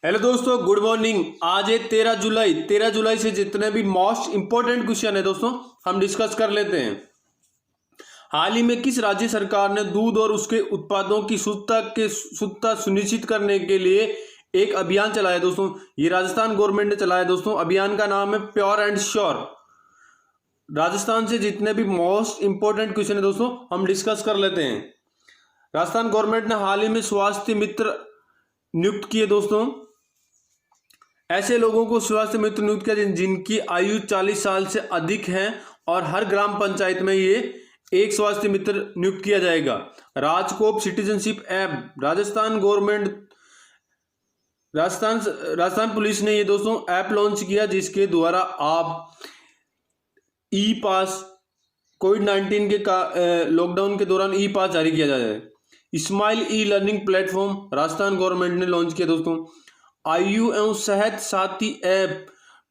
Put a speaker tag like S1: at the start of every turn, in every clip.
S1: Hello दोस्तों, good morning. आज है 13 जुलाई। 13 जुलाई से जितने भी मोस्ट इंपॉर्टेंट क्वेश्चन है दोस्तों, हम डिस्कस कर लेते हैं। हाल ही में किस राज्य सरकार ने दूध और उसके उत्पादों की शुद्धता सुनिश्चित करने के लिए एक अभियान चलाया दोस्तों? ये राजस्थान गवर्नमेंट ने चलाया दोस्तों। अभियान का नाम है प्योर एंड श्योर। राजस्थान से जितने भी मोस्ट इंपॉर्टेंट क्वेश्चन है दोस्तों, हम डिस्कस कर लेते हैं। राजस्थान गवर्नमेंट ने हाल ही में स्वास्थ्य मित्र नियुक्त किए दोस्तों। ऐसे लोगों को स्वास्थ्य मित्र नियुक्त किया जिनकी आयु 40 साल से अधिक है और हर ग्राम पंचायत में ये एक स्वास्थ्य मित्र नियुक्त किया जाएगा। RajCop citizenship app Rajasthan police ने ये दोस्तों ऐप लॉन्च किया, जिसके द्वारा आप ई पास कोविड-19 के लॉकडाउन के दौरान ई पास जारी किया जाए। Smile e learning platform Rajasthan government ने लॉन्च किया दोस्तों। आयु एवं सेहत साथी app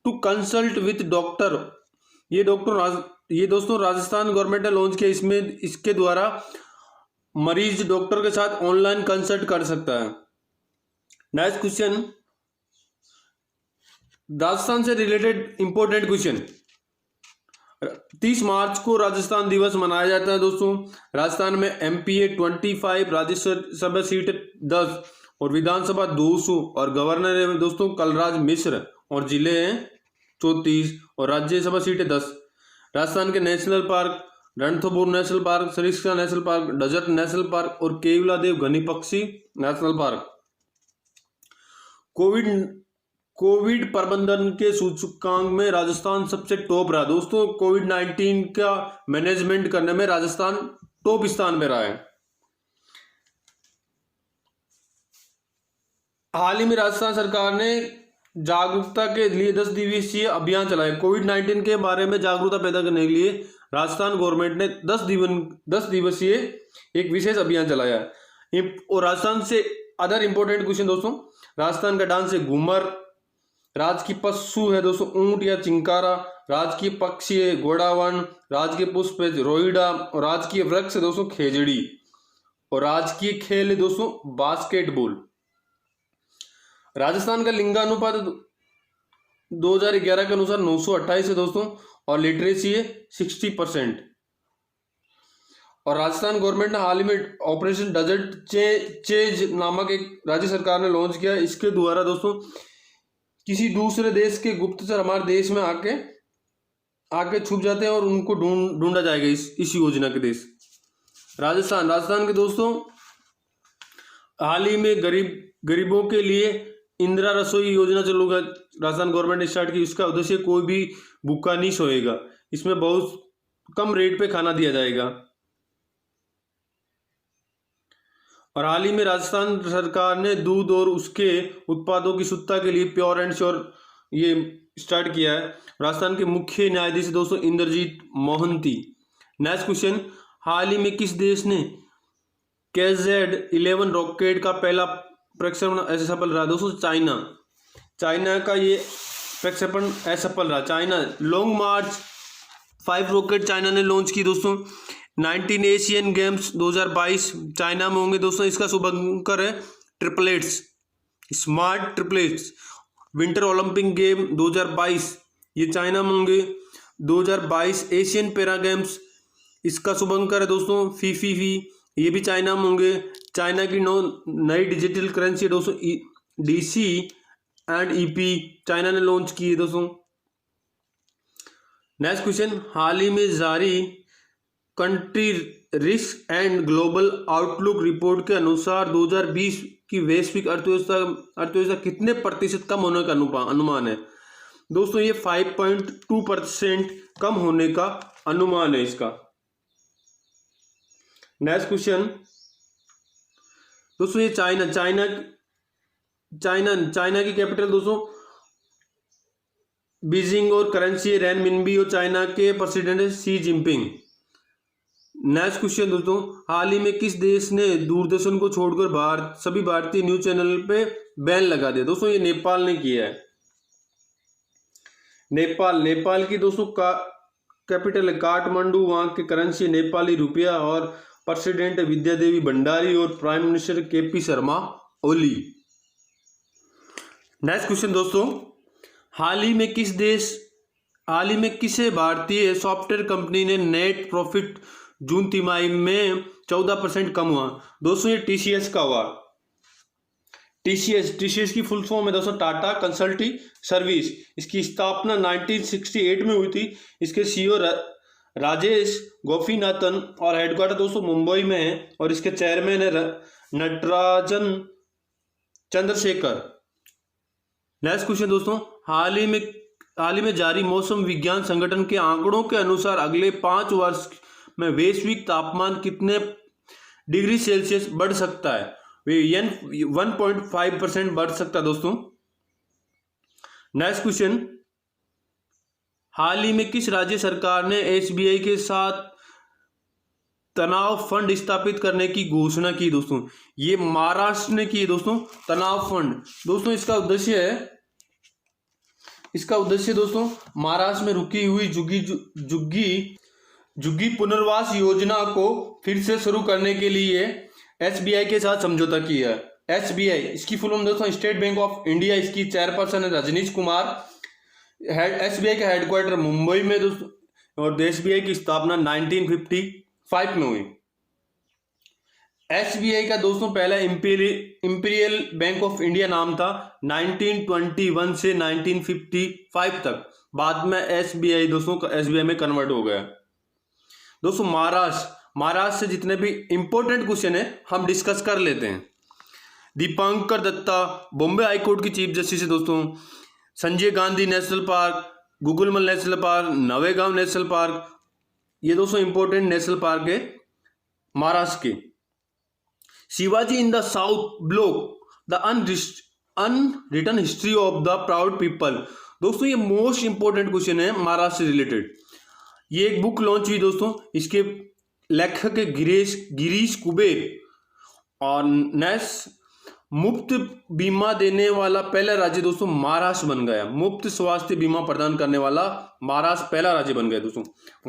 S1: to consult with doctor, ये दोस्तों राजस्थान गवर्नमेंट ने लॉन्च किया। इसके द्वारा मरीज डॉक्टर के साथ ऑनलाइन कंसल्ट कर सकता है। नेक्स्ट क्वेश्चन, राजस्थान से रिलेटेड इंपॉर्टेंट क्वेश्चन। 30 मार्च को राजस्थान दिवस मनाया जाता है दोस्तों। राजस्थान में एमपीए 25, राज्यसभा सीट 10 और विधानसभा 200 और गवर्नर है दोस्तों कलराज मिश्र और जिले हैं 34 और राज्यसभा सीटें 10। राजस्थान के national park Ranthambore national park, Sariska national park, desert national park और केवलादेव घनी पक्षी नेशनल पार्क। कोविड प्रबंधन के सूचकांक में राजस्थान सबसे टॉप रहा दोस्तों। कोविड-19 का मैनेजमेंट करने में राजस्थान टॉप स्थान में रहा है। हाल ही में राजस्थान सरकार ने जागरूकता के लिए 10 दिवसीय अभियान चलाया। कोविड-19 के बारे में जागरूकता पैदा करने के लिए राजस्थान गवर्नमेंट ने 10 दिवसीय एक विशेष अभियान चलाया। और राजस्थान से अदर इंपॉर्टेंट क्वेश्चन दोस्तों, राजस्थान का डांस है घूमर, राजकीय पशु है दोस्तों ऊंट या चिंकारा, राजकीय पक्षी है घोड़ावन, राजकीय पुष्प है रोहिड़ा और राजकीय वृक्ष है दोस्तों खेजड़ी और राजकीय खेल है दोस्तों बास्केटबॉल। राजस्थान का लिंगानुपात 2011 के अनुसार 928 है दोस्तों और लिटरेसी है 60%। और राजस्थान गवर्नमेंट ने हाल ही में ऑपरेशन डेजर्ट चेंज नामक एक राज्य सरकार ने लॉन्च किया। इसके द्वारा दोस्तों किसी दूसरे देश के गुप्तचर हमारे देश में आके छुप जाते हैं और उनको ढूंढा जाएगा इस योजना के देश। राजस्थान के दोस्तों हाल ही में गरीबों के लिए इंदिरा रसोई योजना चालू कर राजस्थान गवर्नमेंट ने स्टार्ट की। इसका उद्देश्य कोई भी भूखा नहीं सोएगा, इसमें बहुत कम रेट पे खाना दिया जाएगा। और हाल ही में राजस्थान सरकार ने दूध और उसके उत्पादों की शुद्धता के लिए प्योर एंड श्योर ये स्टार्ट किया है। राजस्थान के मुख्य न्यायाधीश दोस्तों इंद्रजीत मोहंती। नेक्स्ट क्वेश्चन, हाल ही में किस देश ने KZ-11 रॉकेट का पहला प्रक्षेपण असफल रहा दोस्तों? चाइना का ये प्रक्षेपण असफल रहा। चाइना लॉन्ग मार्च 5 रॉकेट चाइना ने लॉन्च की दोस्तों। 19 एशियन गेम्स 2022 चाइना में होंगे दोस्तों। इसका शुभारंभ है triplets, smart triplets. Winter Olympic game 2022 ये चाइना में होंगे। 2022 एशियन पैरा गेम्स, इसका शुभारंभ है दोस्तों फीफी, ये भी चाइना में होंगे। चाइना की नई डिजिटल करेंसी दोस्तों DC एंड EP चाइना ने लॉन्च की है दोस्तों। नेक्स्ट क्वेश्चन, हाल ही में जारी country risk and global outlook report के अनुसार 2020 की वैश्विक अर्थव्यवस्था कितने प्रतिशत कम होने का अनुमान है दोस्तों? ये 5.2% कम होने का अनुमान है इसका। नेक्स्ट क्वेश्चन दोस्तों, ये चाइना की कैपिटल दोस्तों बीजिंग और करेंसी रेनमिनबी और चाइना के president Xi Jinping. Next question दोस्तों, हाल ही में किस देश ने दूरदर्शन को छोड़कर सभी भारतीय न्यूज चैनल पे बैन लगा दिया दोस्तों? ये नेपाल ने किया है। नेपाल की दोस्तों कैपिटल है काठमांडू, वहां की करेंसी नेपाली रुपया और प्रेसिडेंट विद्यादेवी भंडारी और prime minister KP Sharma Oli. Next question दोस्तों, हाल ही में किसे भारतीय सॉफ्टवेयर कंपनी ने नेट प्रॉफिट जून तिमाही में 14% कम हुआ? दोस्तों ये टीसीएस का हुआ। टीसीएस की फुल फॉर्म है दोस्तों टाटा कंसल्टिंग सर्विस। इसकी स्थापना 1968 में हुई थी। इसके सीईओ राजेश गोपीनाथन और हेडक्वार्टर दोस्तों मुंबई में है और इसके चेयरमैन है नटराजन चंद्रशेखर। नेक्स्ट क्वेश्चन दोस्तों, हाल ही में जारी मौसम विज्ञान संगठन के आंकड़ों के अनुसार अगले 5 वर्ष में वैश्विक तापमान कितने डिग्री सेल्सियस बढ़ सकता है? 1.5% बढ़ सकता है दोस्तों। नेक्स्ट क्वेश्चन, हाल ही में किस राज्य सरकार ने एसबीआई के साथ तनाव फंड स्थापित करने की घोषणा की? दोस्तों ये महाराष्ट्र ने की है दोस्तों तनाव फंड। दोस्तों इसका उद्देश्य दोस्तों महाराष्ट्र में रुकी हुई झुग्गी पुनर्वास योजना को फिर से शुरू करने के लिए एसबीआई के साथ समझौता किया है। एसबीआई इसकी फुल फॉर्म दोस्तों स्टेट बैंक ऑफ इंडिया। इसकी चेयरपर्सन है रजनीश कुमार। एसबीआई का हेडक्वार्टर मुंबई में दोस्तों और एसबीआई की स्थापना 1955 में हुई। एसबीआई का दोस्तों पहला इंपीरियल बैंक ऑफ इंडिया नाम था 1921 से 1955 तक। बाद में एसबीआई दोस्तों एसबीआई में कन्वर्ट हो गया। दोस्तों महाराष्ट्र से जितने भी इंपॉर्टेंट क्वेश्चन है हम डिस्कस कर लेते हैं। दीपांकर दत्ता बॉम्बे हाई कोर्ट की चीफ जस्टिस है दोस्तों। Sanjay Gandhi National Park, Gugamal National Park, Navegaon National Park, ये दोस्तों इंपॉर्टेंट नेशनल पार्क है महाराष्ट्र के। Shivaji in the South Block the unwritten history of the proud people. दोस्तों ये मोस्ट इंपॉर्टेंट क्वेश्चन है महाराष्ट्र से रिलेटेड। ये एक बुक लॉन्च हुई दोस्तों। इसके लेखक है गिरीश कुबेर और मुफ्त बीमा देने वाला पहला राज्य दोस्तों महाराष्ट्र बन गया। मुफ्त स्वास्थ्य बीमा प्रदान करने वाला महाराष्ट्र पहला राज्य बन गया दोस्तों।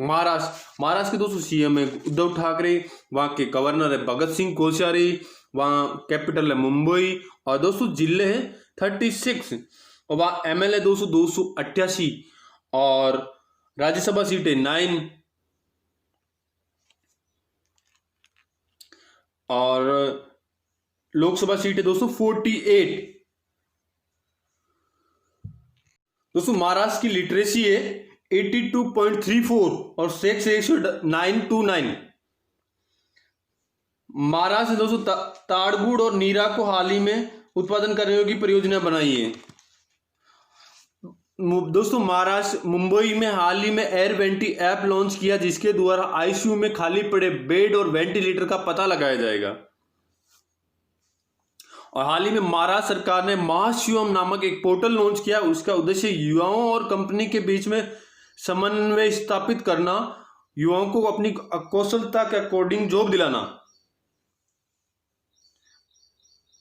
S1: महाराष्ट्र के दोस्तों सीएम है उद्धव ठाकरे, वहाँ के गवर्नर है भगत सिंह कोश्यारी, वहाँ कैपिटल है मुंबई और दोस्तों जिले हैं 36 और वहाँ एमएलए दोस्तों 288 और राज्यसभा सीटें 9 और लोकसभा सीट है दोस्तों 48। दोस्तों महाराष्ट्र की लिटरेसी है 82.34 और सेक्स रेशियो 9:9। महाराष्ट्र दोस्तों ताड़गुड़ और नीरा को हाल ही में उत्पादन करने की परियोजना बनाई है। दोस्तों महाराष्ट्र मुंबई में हाल ही में एयर वेंटी ऐप लॉन्च किया जिसके द्वारा आईसीयू में खाली पड़े बेड और वेंटिलेटर का पता लगाया जाएगा। और हाल ही में महाराष्ट्र सरकार ने महाशिवम नामक एक पोर्टल लॉन्च किया। उसका उद्देश्य युवाओं और कंपनी के बीच में समन्वय स्थापित करना, युवाओं को अपनी कौशलता के अकॉर्डिंग जॉब दिलाना।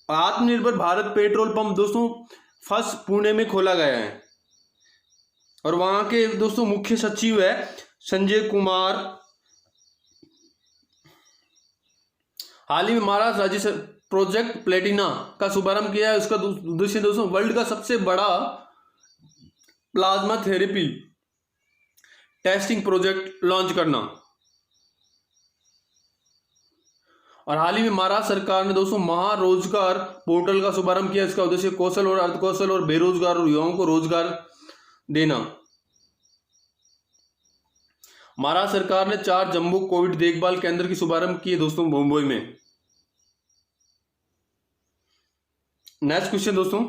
S1: आत्मनिर्भर भारत पेट्रोल पंप दोस्तों फर्स्ट पुणे में खोला गया है और वहां के दोस्तों मुख्य सचिव है संजय कुमार। हाल ही में महाराष्ट्र राज्य से प्रोजेक्ट प्लेटिना का शुभारंभ किया है। उसका उद्देश्य दोस्तों वर्ल्ड का सबसे बड़ा plasma therapy testing project launch करना। और हाल ही में महाराष्ट्र सरकार ने दोस्तों महारोजगार पोर्टल का शुभारंभ किया। इसका उद्देश्य कौशल और अर्धकौशल और बेरोजगार और युवाओं को रोजगार देना। महाराष्ट्र सरकार ने 4 जम्बो कोविड देखभाल केंद्र की शुभारंभ किए दोस्तों मुंबई में। नेक्स्ट क्वेश्चन दोस्तों,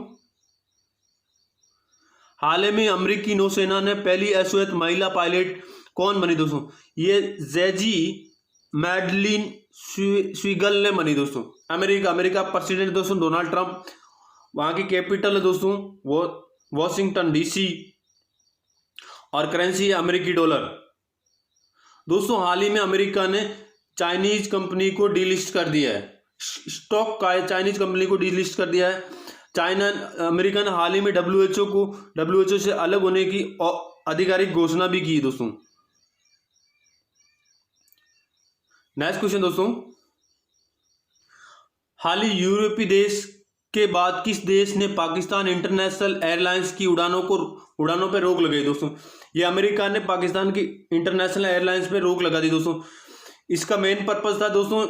S1: हाल ही में अमेरिकी नौसेना ने पहली एसओएस महिला पायलट कौन बनी दोस्तों? ये जेजी मैडलिन स्वीगल ने बनी दोस्तों। अमेरिका प्रेसिडेंट दोस्तों डोनाल्ड ट्रंप। वहां की कैपिटल है दोस्तों वॉशिंगटन डीसी और करेंसी है अमेरिकी डॉलर। दोस्तों हाल ही में अमेरिका ने चाइनीज कंपनी को डीलिस्ट कर दिया है। स्टॉक का चाइनीज कंपनी को डीलिस्ट कर दिया है। अमेरिका ने हाल ही में डब्ल्यूएचओ से अलग होने की आधिकारिक घोषणा भी की दोस्तों। नेक्स्ट क्वेश्चन दोस्तों, हाल ही यूरोपीय देश के बाद किस देश ने पाकिस्तान इंटरनेशनल एयरलाइंस की उड़ानों पर रोक लगाई दोस्तों? ये अमेरिका ने पाकिस्तान की इंटरनेशनल एयरलाइंस पे रोक लगा दी दोस्तों। इसका मेन पर्पस था दोस्तों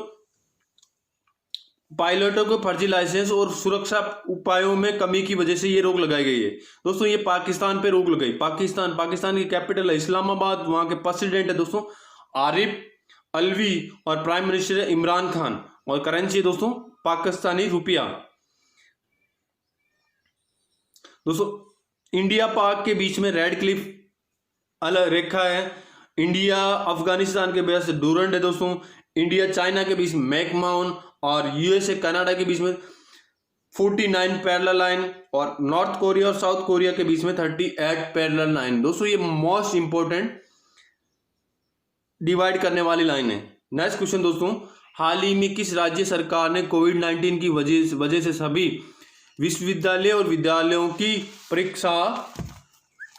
S1: पायलटों को फर्जी लाइसेंस और सुरक्षा उपायों में कमी की वजह से ये रोक लगाई गई है दोस्तों। ये पाकिस्तान पे रोक लगाई। पाकिस्तान की कैपिटल है इस्लामाबाद, वहां के प्रेसिडेंट है दोस्तों आरिफ अलवी और प्राइम मिनिस्टर है इमरान खान, और करेंसी है दोस्तों पाकिस्तानी रुपया। दोस्तों इंडिया पाक के बीच में रेड क्लिफ अलग रेखा है। इंडिया अफगानिस्तान के बीच डूरंड है दोस्तों। इंडिया चाइना के बीच मैकमाउन और यूएसए कनाडा के बीच में 49 पैरेलल लाइन, और नॉर्थ कोरिया और साउथ कोरिया के बीच में 38 पैरेलल लाइन। दोस्तों ये मोस्ट इंपोर्टेंट डिवाइड करने वाली लाइन है। नेक्स्ट क्वेश्चन दोस्तों, हाल ही में किस राज्य सरकार ने कोविड-19 की वजह से सभी विश्वविद्यालय और विद्यालयों की परीक्षा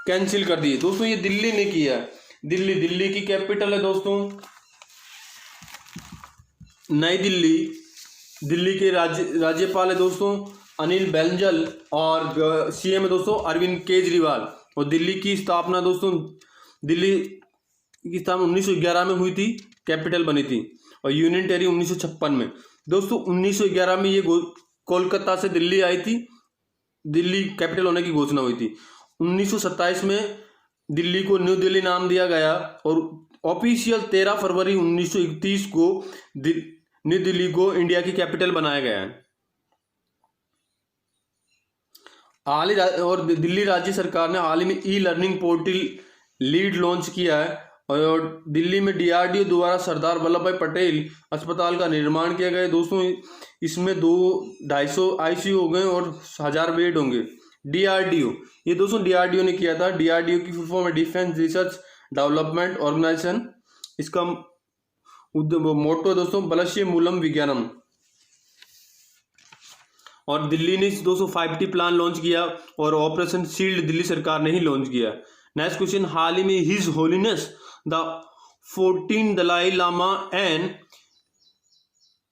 S1: कैंसिल कर दी है? दोस्तों ये दिल्ली ने किया है। दिल्ली की कैपिटल है दोस्तों नई दिल्ली। दिल्ली के राज्यपाल है दोस्तों अनिल बैजल, और सीएम है दोस्तों अरविंद केजरीवाल। और दिल्ली की स्थापना दोस्तों 1911 में हुई थी, कैपिटल बनी थी, और यूनियन टेरिटरी 1956 में। दोस्तों 1911 में ये कोलकाता से दिल्ली आई थी, दिल्ली कैपिटल होने की घोषणा हुई थी। 1927 में दिल्ली को न्यू दिल्ली नाम दिया गया, और ऑफिशियल 13 फरवरी 1931 को न्यू दिल्ली को इंडिया की कैपिटल बनाया गया है। और दिल्ली राज्य सरकार ने हाल ही में e learning portal lead launch किया है, और दिल्ली में डीआरडीओ द्वारा सरदार वल्लभ भाई पटेल अस्पताल का निर्माण किया गया है। दोस्तों इसमें 250 आईसीयू हो गए और 1000 बेड होंगे। डीआरडीओ, ये दोस्तों डीआरडीओ ने किया था। डीआरडीओ की फुल फॉर्म है डिफेंस रिसर्च डेवलपमेंट ऑर्गेनाइजेशन। इसका मोटो दोस्तों बलस्य मूलम विज्ञानम। और दिल्ली ने 250 प्लान लॉन्च किया, और ऑपरेशन शील्ड दिल्ली सरकार ने ही लॉन्च किया। नेक्स्ट क्वेश्चन, हाल ही में his holiness the 14 Dalai Lama and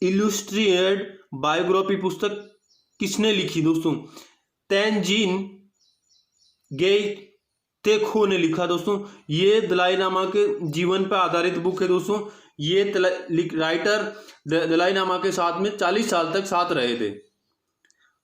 S1: illustrated biography पुस्तक किसने लिखी? दोस्तों तेंजिन गेतेखो ने लिखा। दोस्तों ये दलाई लामा के जीवन पर आधारित बुक है दोस्तों। ये राइटर दलाई लामा के साथ में 40 साल तक साथ रहे थे।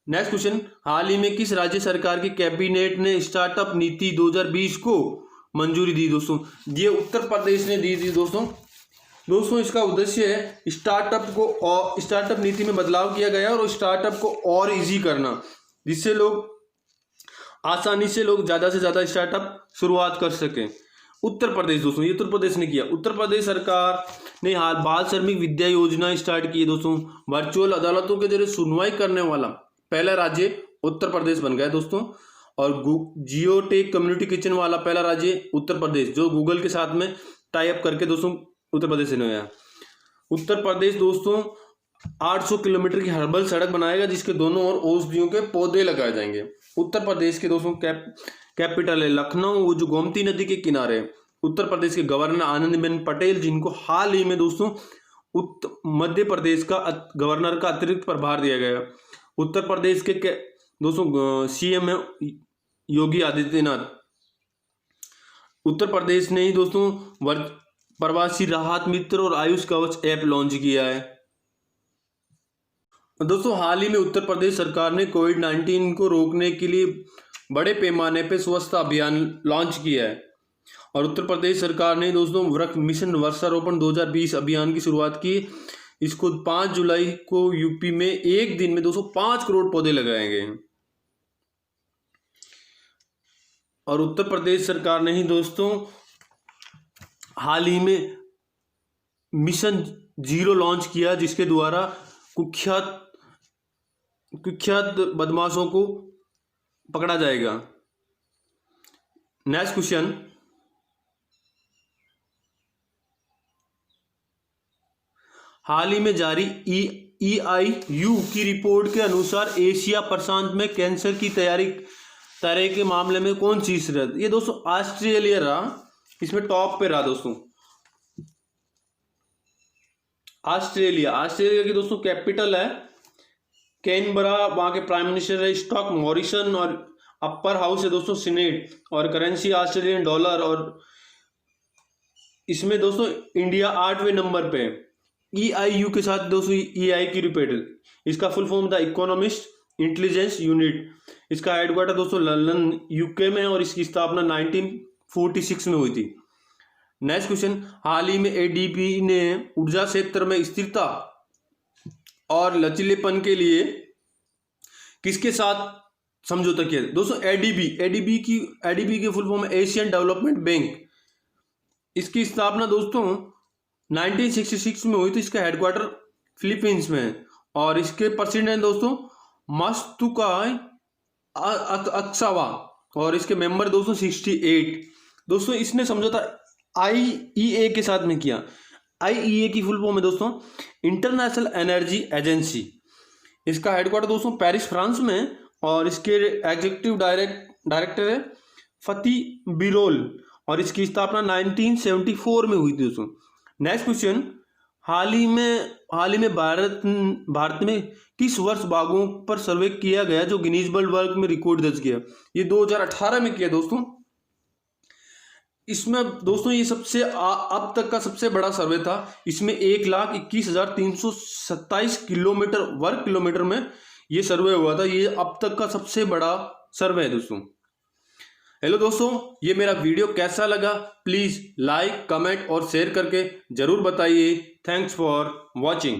S1: नेक्स्ट क्वेश्चन, हाल ही में किस राज्य सरकार की कैबिनेट ने स्टार्टअप नीति 2020 को मंजूरी दी? दोस्तों ये उत्तर प्रदेश ने दी थी दोस्तों इसका उद्देश्य है स्टार्टअप नीति में बदलाव किया गया और स्टार्टअप को और इजी करना, जिससे लोग आसानी से ज़्यादा से ज़्यादा स्टार्टअप शुरुआत कर सकें। उत्तर प्रदेश, दोस्तों ये उत्तर प्रदेश ने किया। उत्तर प्रदेश सरकार ने हाल बाल श्रमिक विद्या योजना स्टार्ट की है दोस्तों। वर्चुअल अदालतों के जरिए सुनवाई करने वाला पहला राज्य उत्तर प्रदेश बन गया दोस्तों। और जियो टेक कम्युनिटी किचन वाला पहला राज्य उत्तर प्रदेश, जो गूगल के साथ में टाई अप करके दोस्तों उत्तर प्रदेश ने आया। उत्तर प्रदेश दोस्तों 800 किलोमीटर की हर्बल सड़क बनाएगा, जिसके दोनों ओर औषधियों के पौधे लगाए जाएंगे। उत्तर प्रदेश के दोस्तों कैपिटल है लखनऊ, वो जो गोमती नदी के किनारे। उत्तर प्रदेश के गवर्नर आनंदीबेन पटेल, जिनको हाल ही में दोस्तों मध्य प्रदेश का गवर्नर का अतिरिक्त प्रभार दिया गया। उत्तर प्रदेश के दोस्तों सीएम है योगी आदित्यनाथ। उत्तर प्रदेश ने ही दोस्तों प्रवासी राहत मित्र और आयुष कवच ऐप लॉन्च किया है। दोस्तों हाल ही में उत्तर प्रदेश सरकार ने कोविड-19 को रोकने के लिए बड़े पैमाने पर स्वच्छता अभियान लॉन्च किया है। और उत्तर प्रदेश सरकार ने दोस्तों मिशन वर्षारोपण 2020 अभियान की शुरुआत की। इसको 5 जुलाई को यूपी में एक दिन में 205 करोड़ पौधे लगाए गए हैं। और उत्तर प्रदेश सरकार ने ही दोस्तों हाल ही में मिशन 0 लॉन्च किया, जिसके द्वारा कुख्यात बदमाशों को पकड़ा जाएगा। नेक्स्ट क्वेश्चन, हाल ही में जारी EIU की रिपोर्ट के अनुसार एशिया प्रशांत में कैंसर की तैयारी के मामले में कौन शीर्ष रहा? ये दोस्तों ऑस्ट्रेलिया रहा, इसमें टॉप पे रहा दोस्तों ऑस्ट्रेलिया की दोस्तों कैपिटल है कैनबरा वहाँ के प्राइम मिनिस्टर है, स्टॉक मॉरिसन, और अपर हाउस है दोस्तों सीनेट, और करेंसी ऑस्ट्रेलियन डॉलर, और इसमें दोस्तों इंडिया 8वें नंबर पे। EIU के साथ दोस्तों EI की रिपीट, इसका फुल फॉर्म था इकोनॉमिस्ट इंटेलिजेंस यूनिट। इसका हेडक्वार्टर दोस्तों लंदन UK में है और इसकी स्थापना 1946 में हुई थी। नेक्स्ट क्वेश्चन, हाल ही में ADB ने ऊर्जा क्षेत्र में स्थिरता और लचीलेपन के लिए किसके साथ समझौता किया? दोस्तों ADB की फुल फॉर्म है एशियन डेवलपमेंट बैंक। इसकी स्थापना दोस्तों 1966 में हुई थी। इसका हेडक्वार्टर फिलीपींस में है और इसके प्रेसिडेंट हैं दोस्तों मात्सुकाई अक्सावा और इसके मेंबर दोस्तों 68। दोस्तों इसने समझौता IEA के साथ में किया। IEA की फुल फॉर्म है दोस्तों इंटरनेशनल एनर्जी एजेंसी। इसका हेडक्वार्टर दोस्तों पेरिस फ्रांस में और इसके एग्जीक्यूटिव डायरेक्टर है फतेह बिरोल और इसकी स्थापना 1974 में हुई थी दोस्तों। नेक्स्ट क्वेश्चन, हाल ही में भारत में किस वर्ष बाघों पर सर्वे किया गया जो गिनीज वर्ल्ड बुक में रिकॉर्ड दर्ज किया? ये 2018 में किया दोस्तों। इसमें दोस्तों ये सबसे अब तक का सबसे बड़ा सर्वे था। इसमें 1,21,327 वर्ग किलोमीटर में ये सर्वे हुआ था। ये अब तक का सबसे बड़ा सर्वे है दोस्तों। हेलो दोस्तों, ये मेरा वीडियो कैसा लगा प्लीज़ लाइक, कमेंट और शेयर करके ज़रूर बताइए। Thanks for watching.